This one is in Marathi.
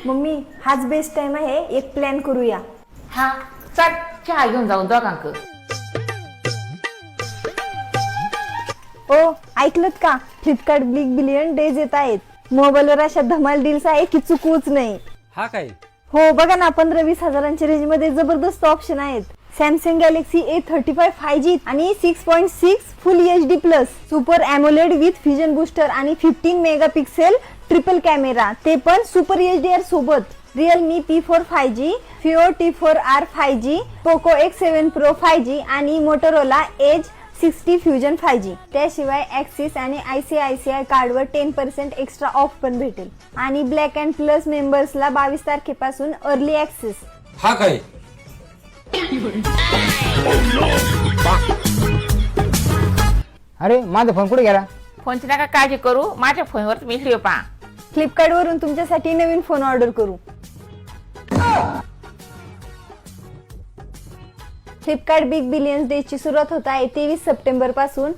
मम्मी हाच बेस्ट टाइम आहे, एक प्लॅन करूया. हा चल चहा घेऊन जाऊ दोघांक. ओ ऐकलत का, फ्लिपकार्ट बिग बिलियन डेज येत आहेत. मोबाईलवर अशा धमाल डील्स आहे की चुकूच नाही. हा काय? हो बघा ना, 15-20 हजारांच्या रेंज मध्ये जबरदस्त ऑप्शन आहेत. सॅमसंग गॅलेक्सी A35 5G आणि 6.6 फुल HD plus super AMOLED with fusion booster आणि 15 मेगापिक्सेल ट्रिपल कॅमेरा, ते पण सुपर HDR सोबत. Realme P4 5G, Fio T4R 5G, Poco X7 Pro 5G आणि मोटोरोला एज 60 फ्युजन 5G. त्याशिवाय ऍक्सिस आणि ICICI कार्डवर 10% एक्स्ट्रा ऑफ पण भेटेल. आणि ब्लॅक अँड प्लस मेंबर्सला 22 तारखेपासून अर्ली ऍक्सेस. हा काय? अरे माझा फोन कुठे गेला? फोनची नका काळजी करू, माझ्या फोनवर तुम्ही व्हिडिओ पहा. फ्लिपकार्ट वरून तुमच्यासाठी नवीन फोन ऑर्डर करू. फ्लिपकार्ट बिग बिलियन्स डे ची सुरुवात होत आहे 23 सप्टेंबर पासून.